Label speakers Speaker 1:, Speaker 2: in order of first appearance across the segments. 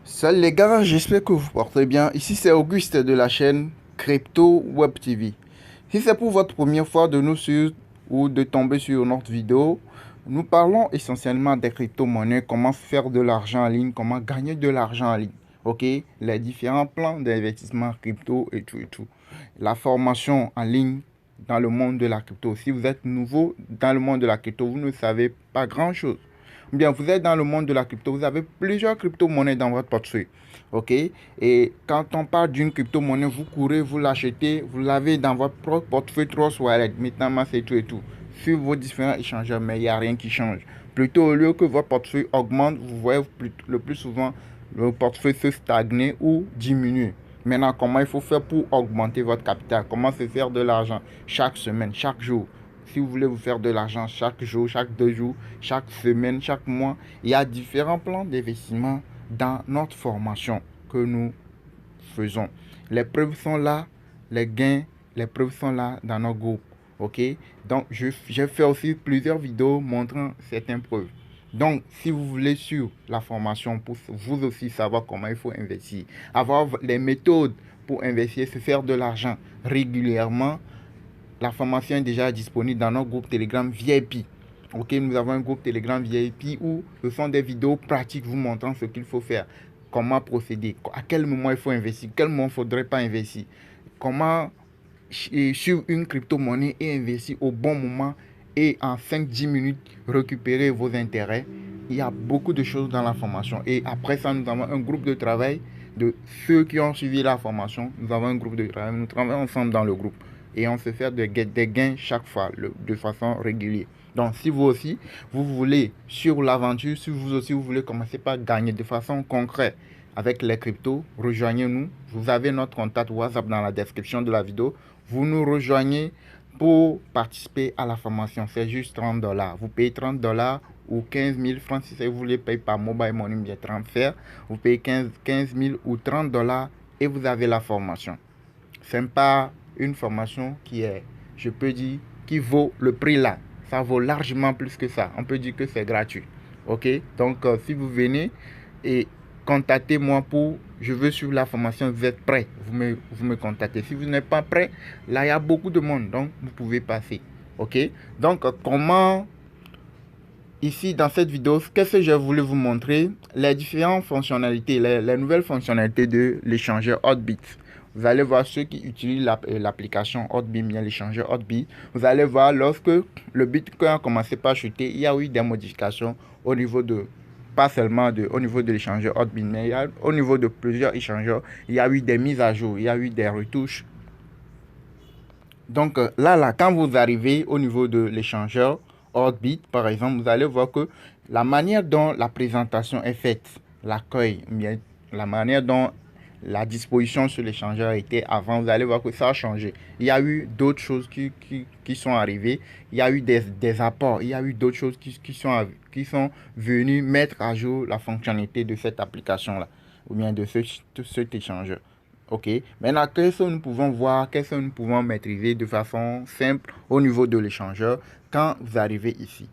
Speaker 1: Salut les gars, j'espère que vous portez bien. Ici c'est Auguste de la chaîne Crypto Web TV. Si c'est pour votre première fois de nous suivre ou de tomber sur notre vidéo, nous parlons essentiellement des crypto-monnaies, comment faire de l'argent en ligne, comment gagner de l'argent en ligne. Ok, les différents plans d'investissement crypto et tout et tout. La formation en ligne dans le monde de la crypto. Si vous êtes nouveau dans le monde de la crypto, vous ne savez pas grand-chose. Bien, vous êtes dans le monde de la crypto, vous avez plusieurs crypto-monnaies dans votre portefeuille. OK? Et quand on parle d'une crypto-monnaie, vous courez, vous l'achetez, vous l'avez dans votre propre portefeuille Trust Wallet, MetaMask et tout et tout, sur vos différents échangeurs, mais il n'y a rien qui change. Plutôt, au lieu que votre portefeuille augmente, vous voyez le plus souvent le portefeuille se stagner ou diminuer. Maintenant, comment il faut faire pour augmenter votre capital? Comment se faire de l'argent chaque semaine, chaque jour? Si vous voulez vous faire de l'argent chaque jour, chaque 2 jours, chaque semaine, chaque mois, il y a différents plans d'investissement dans notre formation que nous faisons. Les preuves sont là, les gains, les preuves sont là dans notre groupe. Ok? Donc, j'ai fait aussi plusieurs vidéos montrant certaines preuves. Donc, si vous voulez suivre la formation pour vous aussi savoir comment il faut investir, avoir les méthodes pour investir, se faire de l'argent régulièrement, la formation est déjà disponible dans notre groupe Telegram VIP. Ok, nous avons un groupe Telegram VIP où ce sont des vidéos pratiques vous montrant ce qu'il faut faire, comment procéder, à quel moment il faut investir, quel moment il ne faudrait pas investir, comment suivre une crypto-monnaie et investir au bon moment et en 5-10 minutes récupérer vos intérêts. Il y a beaucoup de choses dans la formation. Et après ça, nous avons un groupe de travail de ceux qui ont suivi la formation. Nous avons un groupe de travail. Nous travaillons ensemble dans le groupe. Et on se fait des gains chaque fois, de façon régulière. Donc, si vous aussi, vous voulez sur l'aventure, si vous aussi, vous voulez commencer par gagner de façon concrète avec les cryptos, rejoignez-nous. Vous avez notre contact WhatsApp dans la description de la vidéo. Vous nous rejoignez pour participer à la formation. C'est juste 30 $. Vous payez 30 $ ou 15 000 francs si vous voulez payer par mobile money bien transfert. Vous payez 15 000 ou 30 $ et vous avez la formation. Ce n'est pas une formation qui est, je peux dire, qui vaut le prix là. Ça vaut largement plus que ça. On peut dire que c'est gratuit. Ok? Donc, si vous venez et contactez-moi pour, je veux suivre la formation, vous êtes prêt, vous me contactez. Si vous n'êtes pas prêt, là, il y a beaucoup de monde, donc vous pouvez passer. Ok? Donc, comment, ici, dans cette vidéo, qu'est-ce que j'ai voulu vous montrer? Les différentes fonctionnalités, les nouvelles fonctionnalités de l'échangeur Hotbit. Vous allez voir ceux qui utilisent l'application Hotbit, bien l'échangeur Hotbit. Vous allez voir lorsque le Bitcoin a commencé par chuter, il y a eu des modifications au niveau de, pas seulement au niveau de l'échangeur Hotbit, mais au niveau de plusieurs échangeurs, il y a eu des mises à jour, il y a eu des retouches. Donc là, quand vous arrivez au niveau de l'échangeur Hotbit, par exemple, vous allez voir que la manière dont la présentation est faite, l'accueil, la manière dont la disposition sur l'échangeur était avant, vous allez voir que ça a changé. Il y a eu d'autres choses qui sont arrivées. Il y a eu des apports. Il y a eu d'autres choses qui sont venues mettre à jour la fonctionnalité de cette application-là, ou bien de cet échangeur. Ok. Maintenant, qu'est-ce que nous pouvons voir, qu'est-ce que nous pouvons maîtriser de façon simple au niveau de l'échangeur quand vous arrivez ici.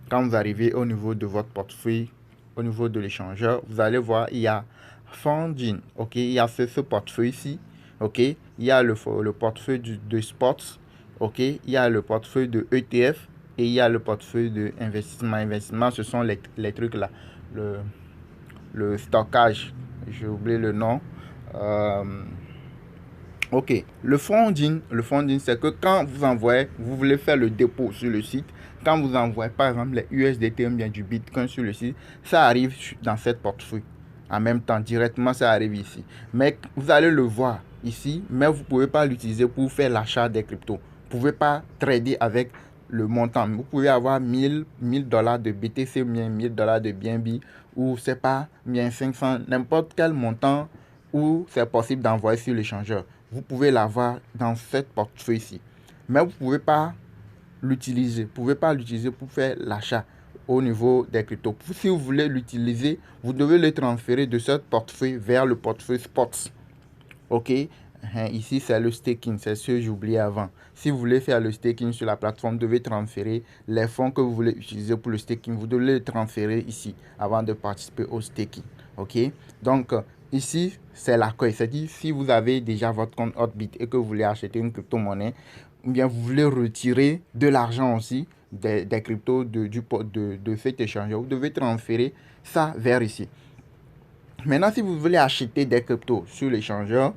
Speaker 1: Quand vous arrivez au niveau de votre portefeuille, au niveau de l'échangeur, vous allez voir, il y a Funding, ok, il y a ce portefeuille ici, ok, il y a le portefeuille de sports, ok, il y a le portefeuille de ETF et il y a le portefeuille de investissement. Investissement, ce sont les trucs là, le stockage, j'ai oublié le nom. Ok, le funding, c'est que quand vous envoyez, vous voulez faire le dépôt sur le site, quand vous envoyez par exemple les USDT ou bien du Bitcoin sur le site, ça arrive dans cette portefeuille. En même temps, directement, ça arrive ici. Mais vous allez le voir ici, mais vous ne pouvez pas l'utiliser pour faire l'achat des cryptos. Vous ne pouvez pas trader avec le montant. Vous pouvez avoir 1000 $ de BTC ou bien 1000 $ de BNB ou c'est pas bien 500, n'importe quel montant où c'est possible d'envoyer sur l'échangeur. Vous pouvez l'avoir dans cette portefeuille-ci. Mais vous ne pouvez pas l'utiliser. Vous ne pouvez pas l'utiliser pour faire l'achat au niveau des cryptos. Si vous voulez l'utiliser, vous devez le transférer de cette portefeuille vers le portefeuille Spots. Ok. Ici, c'est le staking, c'est ce que j'oubliais avant. Si vous voulez faire le staking sur la plateforme, vous devez transférer les fonds que vous voulez utiliser pour le staking. Vous devez les transférer ici avant de participer au staking. OK? Donc, ici, c'est l'accueil. C'est-à-dire, si vous avez déjà votre compte Hotbit et que vous voulez acheter une crypto-monnaie, ou bien vous voulez retirer de l'argent aussi, des cryptos de cet échangeur, vous devez transférer ça vers ici. Maintenant, si vous voulez acheter des cryptos sur l'échangeur,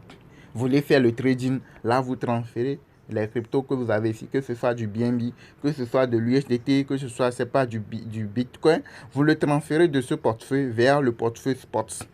Speaker 1: vous voulez faire le trading, là vous transférez les cryptos que vous avez ici, que ce soit du BNB, que ce soit de l'USDT, que ce soit, c'est pas du Bitcoin, vous le transférez de ce portefeuille vers le portefeuille spot.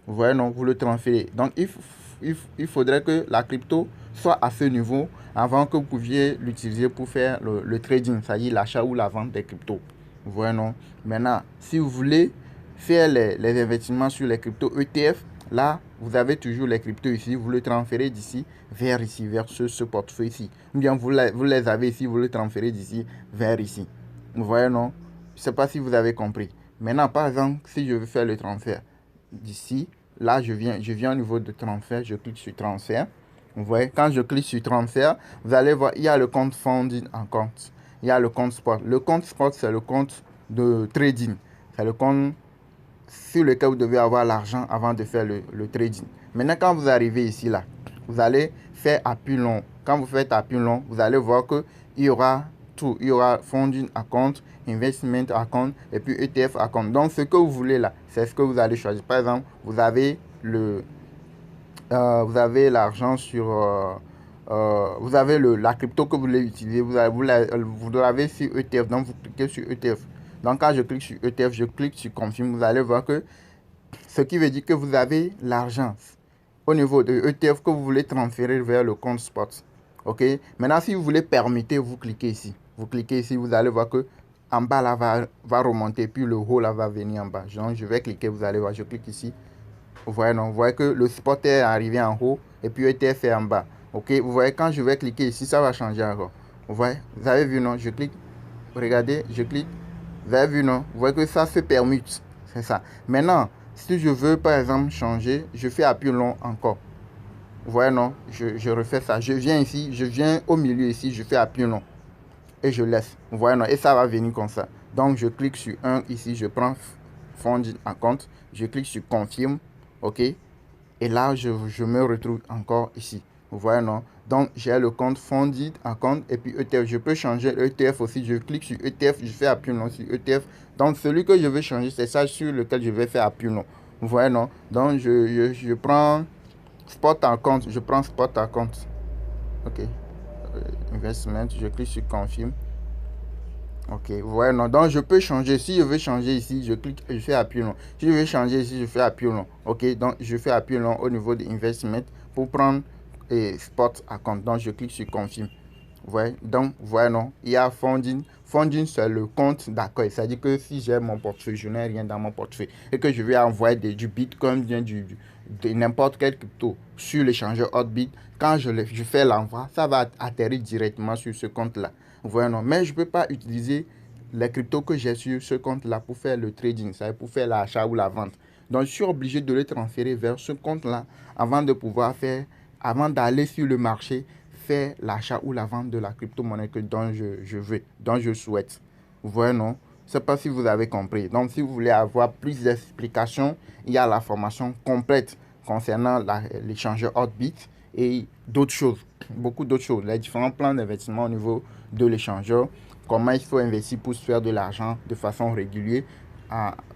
Speaker 1: Vous voyez, non, vous le transférez. Donc, il faudrait que la crypto soit à ce niveau avant que vous pouviez l'utiliser pour faire le trading, c'est-à-dire l'achat ou la vente des cryptos. Vous voyez, non. Maintenant, si vous voulez faire les investissements sur les cryptos ETF, là, vous avez toujours les cryptos ici, vous le transférez d'ici vers ici, vers ce portefeuille ici. Ou bien vous les avez ici, vous le transférez d'ici vers ici. Vous voyez, non? Je ne sais pas si vous avez compris. Maintenant, par exemple, si je veux faire le transfert d'ici, là, je viens au niveau de transfert, je clique sur transfert. Vous voyez, quand je clique sur transfert, vous allez voir, il y a le compte funding en compte. Il y a le compte spot. Le compte spot, c'est le compte de trading. C'est le compte sur lequel vous devez avoir l'argent avant de faire le trading. Maintenant, quand vous arrivez ici, là, vous allez faire appui long. Quand vous faites appui long, vous allez voir que il y aura tout. Il y aura funding account, investment account et puis ETF account. Donc, ce que vous voulez là, c'est ce que vous allez choisir. Par exemple, vous avez l'argent sur... vous avez la crypto que vous voulez utiliser. Vous l'avez sur ETF. Donc, vous cliquez sur ETF. Donc, quand je clique sur ETF, je clique sur Confirm. Vous allez voir que ce qui veut dire que vous avez l'argent au niveau de ETF que vous voulez transférer vers le compte spot. OK? Maintenant, si vous voulez permettre, vous cliquez ici. Vous cliquez ici, vous allez voir que en bas là va remonter, puis le haut là va venir en bas. Donc, je vais cliquer, vous allez voir, je clique ici. Vous voyez, non? Vous voyez que le spot est arrivé en haut et puis ETF est en bas. OK? Vous voyez, quand je vais cliquer ici, ça va changer encore. Vous voyez? Vous avez vu, non? Je clique. Regardez, je clique. Vous avez vu, non? Vous voyez que ça se permute. C'est ça. Maintenant, si je veux, par exemple, changer, je fais appui long encore. Vous voyez, non? Je refais ça. Je viens ici, je viens au milieu ici, je fais appui long. Et je laisse. Vous voyez, non? Et ça va venir comme ça. Donc, je clique sur un ici, je prends fondé en compte. Je clique sur confirme. OK? Et là, je me retrouve encore ici. Vous voyez, non? Donc, j'ai le compte fondé en compte et puis ETF. Je peux changer ETF aussi. Je clique sur ETF, je fais appui long sur ETF. Donc, celui que je veux changer, c'est ça sur lequel je vais faire appui long. Vous voyez, non? Donc, je prends spot en compte. Je prends spot en compte. OK. Investment, je clique sur confirme. OK, vous voyez, non. Donc, je peux changer. Si je veux changer ici, je clique, je fais appui long. Si je veux changer ici, je fais appui long. OK, donc je fais appui long au niveau de investment pour prendre spot à compte. Donc, je clique sur confirme. Vous voyez, donc, vous voyez, non. Il y a funding. Funding, c'est le compte d'accueil. C'est-à-dire que si j'ai mon portefeuille, je n'ai rien dans mon portefeuille et que je vais envoyer du Bitcoin, bien de n'importe quel crypto sur l'échangeur Hotbit, quand je fais l'envoi, ça va atterrir directement sur ce compte-là. Vous voyez, non. Mais je ne peux pas utiliser les cryptos que j'ai sur ce compte-là pour faire le trading, c'est-à-dire pour faire l'achat ou la vente. Donc, je suis obligé de les transférer vers ce compte-là avant de pouvoir faire, avant d'aller sur le marché, faire l'achat ou la vente de la crypto-monnaie dont je veux, dont je souhaite. Vous voyez, non? Je ne sais pas si vous avez compris. Donc, si vous voulez avoir plus d'explications, il y a la formation complète concernant l'échangeur Hotbit et d'autres choses, beaucoup d'autres choses, les différents plans d'investissement au niveau de l'échangeur, comment il faut investir pour se faire de l'argent de façon régulière,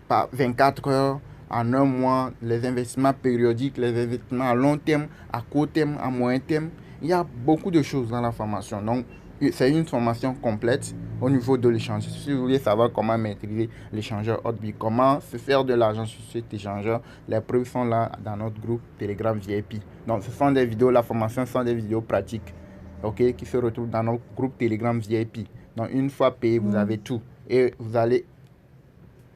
Speaker 1: par 24 heures, en un mois, les investissements périodiques, les investissements à long terme, à court terme, à moyen terme. Il y a beaucoup de choses dans la formation. Donc, c'est une formation complète au niveau de l'échangeur. Si vous voulez savoir comment maîtriser l'échangeur Hotbit, comment se faire de l'argent sur cet échangeur, les preuves sont là dans notre groupe Telegram VIP. Donc, ce sont des vidéos, la formation sont des vidéos pratiques, OK, qui se retrouvent dans notre groupe Telegram VIP. Donc, une fois payé, vous avez tout. Et vous allez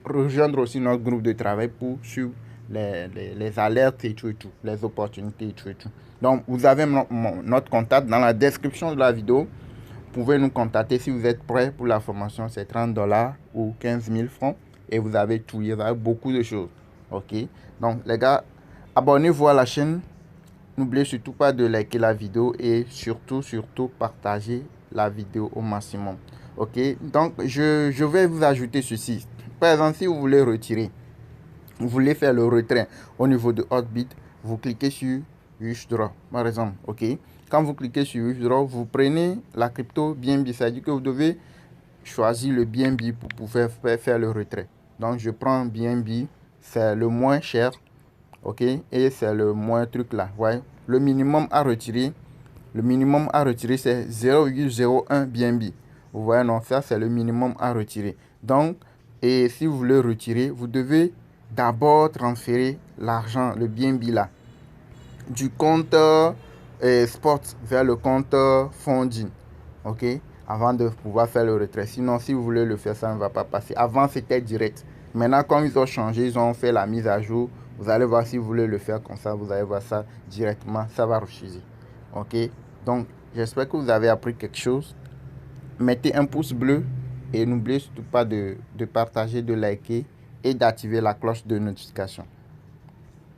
Speaker 1: rejoindre aussi notre groupe de travail pour suivre les alertes et tout, les opportunités et tout. Donc, vous avez notre contact dans la description de la vidéo. Vous pouvez nous contacter si vous êtes prêt pour la formation. C'est 30 $ ou 15 000 francs. Et vous avez tout. Il y a beaucoup de choses. OK. Donc, les gars, abonnez-vous à la chaîne. n'oubliez surtout pas de liker la vidéo et surtout partager la vidéo au maximum. Ok, donc je vais vous ajouter ceci. Par exemple, si vous voulez retirer, vous voulez faire le retrait au niveau de Hotbit, vous cliquez sur Withdraw par exemple. Ok, quand vous cliquez sur Withdraw, vous prenez la crypto BNB, ça veut dire que vous devez choisir le BNB pour pouvoir faire le retrait. Donc je prends BNB, c'est le moins cher. Ok, et c'est le moins truc là. Ouais, le minimum à retirer c'est 0,01 BNB. Vous voyez, non, ça c'est le minimum à retirer. Donc, et si vous voulez retirer, vous devez d'abord transférer l'argent, le BNB là, du compte spot vers le compte funding. Ok, avant de pouvoir faire le retrait. Sinon, si vous voulez le faire, ça ne va pas passer. Avant, c'était direct. Maintenant, comme ils ont changé, ils ont fait la mise à jour. Vous allez voir, si vous voulez le faire comme ça, vous allez voir ça directement. Ça va refuser. Ok, donc j'espère que vous avez appris quelque chose. Mettez un pouce bleu et n'oubliez surtout pas de partager, de liker et d'activer la cloche de notification.